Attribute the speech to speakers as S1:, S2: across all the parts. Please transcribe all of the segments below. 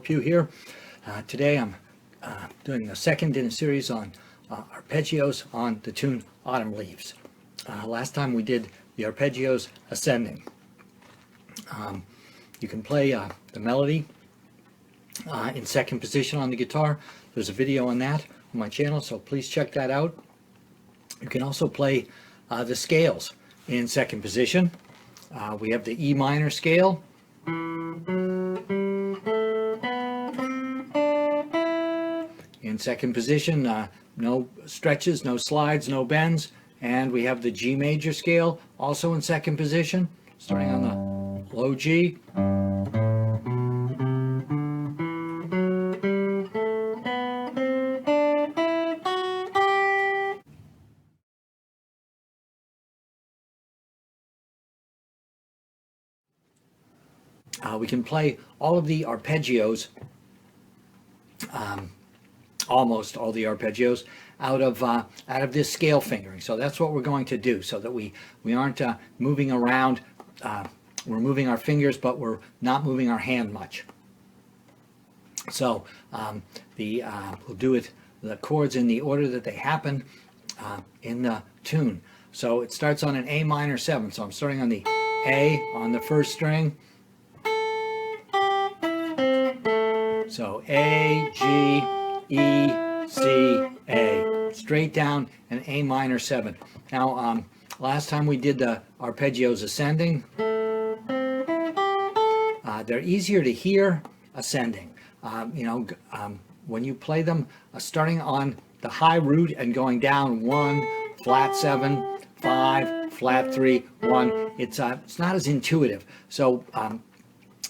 S1: Pughe here. Today I'm doing the second in a series on arpeggios on the tune Autumn Leaves. Last time we did the arpeggios ascending. You can play the melody in second position on the guitar. There's a video on that on my channel, so please check that out. You can also play the scales in second position. We have the E minor scale, in second position, no stretches, no slides, no bends. And we have the G major scale also in second position, starting on the low G. We can play all of the arpeggios, almost all the arpeggios, out of this scale fingering. So that's what we're going to do, so that we aren't moving around. We're moving our fingers, but we're not moving our hand much. So we'll do the chords in the order that they happen in the tune. So it starts on an A minor 7. So I'm starting on the A on the first string. So A, G, E, C, A, straight down an A minor 7. Now, last time we did the arpeggios ascending. They're easier to hear ascending. When you play them, starting on the high root and going down 1, flat 7, 5, flat 3, 1. It's not as intuitive. So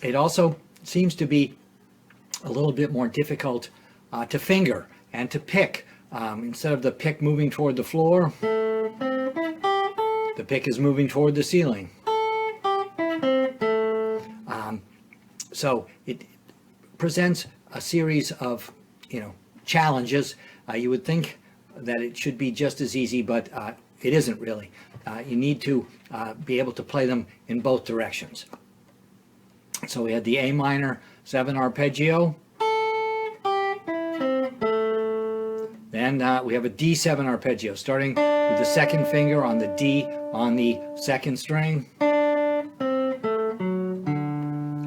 S1: it also seems to be a little bit more difficult to finger and to pick. Instead of the pick moving toward the floor, the pick is moving toward the ceiling. So it presents a series of challenges. You would think that it should be just as easy, but it isn't really. You need to be able to play them in both directions. So we had the A minor 7 arpeggio. Then we have a D7 arpeggio, starting with the second finger on the D on the second string.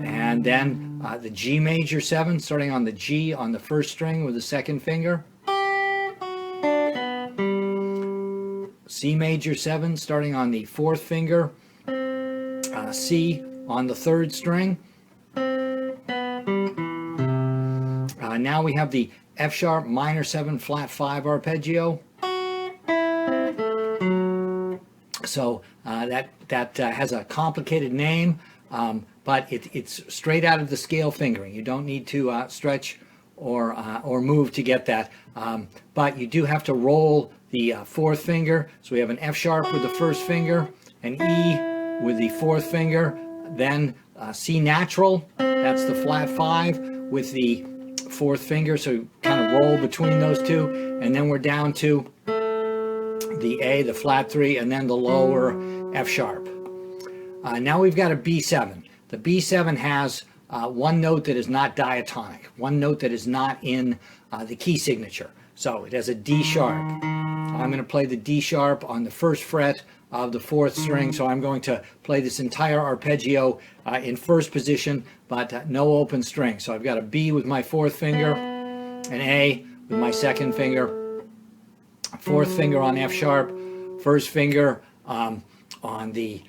S1: And then the G major 7, starting on the G on the first string with the second finger. C major 7, starting on the fourth finger. C on the third string. Now we have the F sharp minor 7 flat 5 arpeggio. So that has a complicated name, but it's straight out of the scale fingering. You don't need to stretch or move to get that, but you do have to roll the fourth finger. So we have an F sharp with the first finger, an E with the fourth finger, then C natural, that's the flat 5 with the fourth finger, so kind of roll between those two, and then we're down to the A, the flat 3, and then the lower F sharp. Now we've got a B7. The B7 has one note that is not diatonic, one note that is not in the key signature. So it has a D sharp. I'm going to play the D sharp on the first fret of the fourth string, so I'm going to play this entire arpeggio in first position, but no open string. So I've got a B with my fourth finger, an A with my second finger, fourth finger on F sharp, first finger on the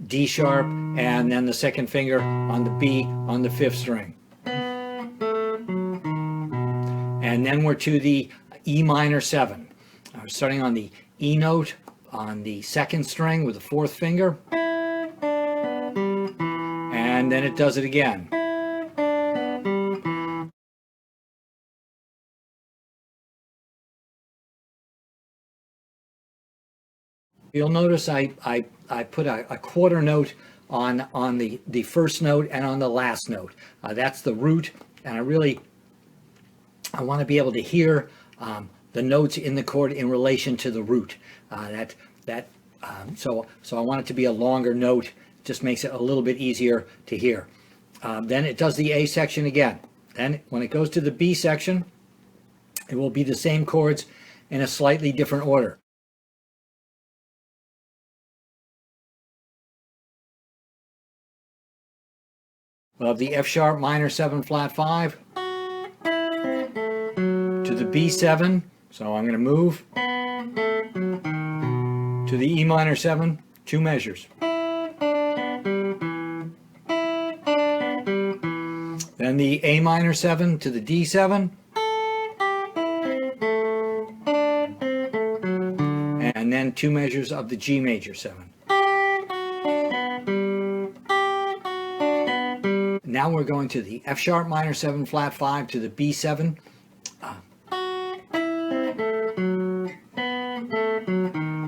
S1: D sharp, and then the second finger on the B on the fifth string. And then we're to the E minor 7. Starting on the E note on the second string with the fourth finger, and then it does it again. You'll notice I put a quarter note on the first note and on the last note. That's the root, and I want to be able to hear the notes in the chord in relation to the root. So I want it to be a longer note. Just makes it a little bit easier to hear. Then it does the A section again. Then when it goes to the B section, it will be the same chords in a slightly different order. We'll have the F sharp minor 7 flat 5 to the B7, so I'm going to move to the E minor 7, 2 measures. Then the A minor 7 to the D7, and then 2 measures of the G major 7. Now we're going to the F sharp minor 7 flat 5 to the B7.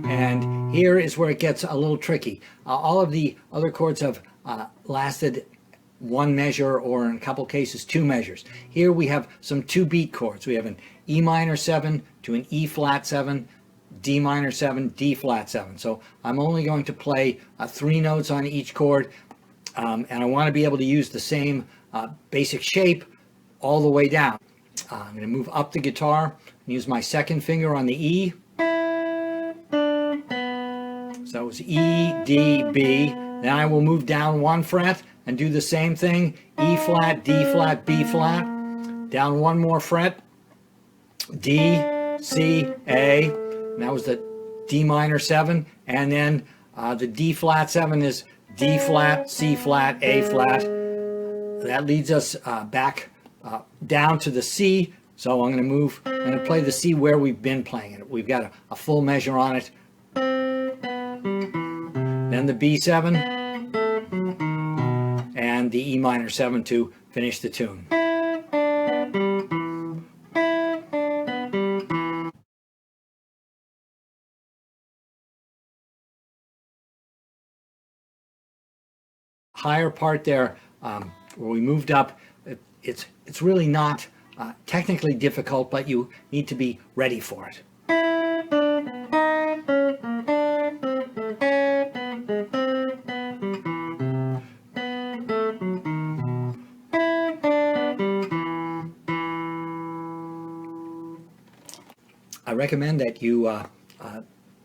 S1: And here is where it gets a little tricky. All of the other chords have lasted 1 measure, or in a couple cases 2 measures. Here we have some 2-beat chords. We have an E minor 7 to an E flat 7, D minor 7, D flat 7. So I'm only going to play 3 notes on each chord. And I want to be able to use the same basic shape all the way down. I'm going to move up the guitar and use my second finger on the E. So it was E, D, B. Then I will move down 1 fret and do the same thing. E flat, D flat, B flat. Down 1 more fret. D, C, A. And that was the D minor 7. And then the D flat 7 is D flat, C flat, A flat. That leads us back down to the C. So I'm going to play the C where we've been playing it. We've got a full measure on it. Then the B7 and the E minor 7 to finish the tune. Higher part there, where we moved up, it's really not technically difficult, but you need to be ready for it. I recommend that you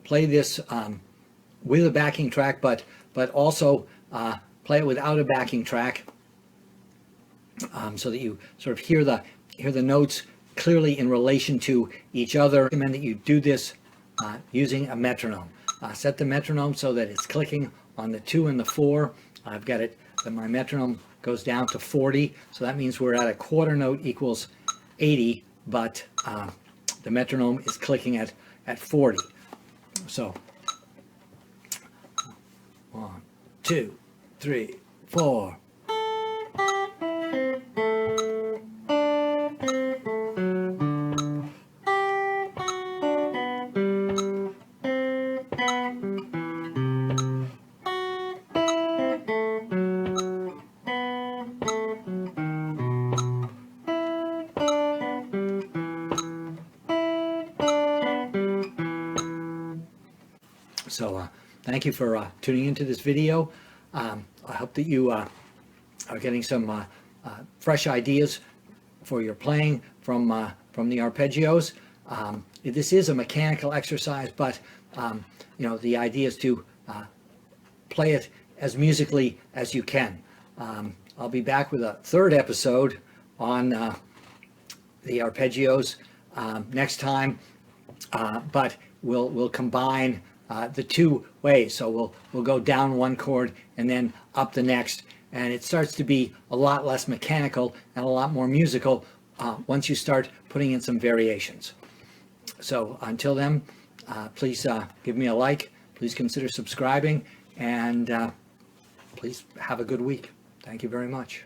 S1: play this with a backing track, but also play it without a backing track, so that you sort of hear the notes clearly in relation to each other. I recommend that you do this using a metronome. Set the metronome so that it's clicking on the 2 and the 4. I've got it that my metronome goes down to 40, so that means we're at a quarter note equals 80, but the metronome is clicking at 40. So 1, 2, 3, 4. So thank you for tuning into this video. I hope that you are getting some fresh ideas for your playing from the arpeggios. This is a mechanical exercise, but the idea is to play it as musically as you can. I'll be back with a 3rd episode on the arpeggios next time, but we'll combine the 2 ways. So we'll go down 1 chord and then up the next, and it starts to be a lot less mechanical and a lot more musical once you start putting in some variations. So until then, please give me a like, please consider subscribing, and please have a good week. Thank you very much.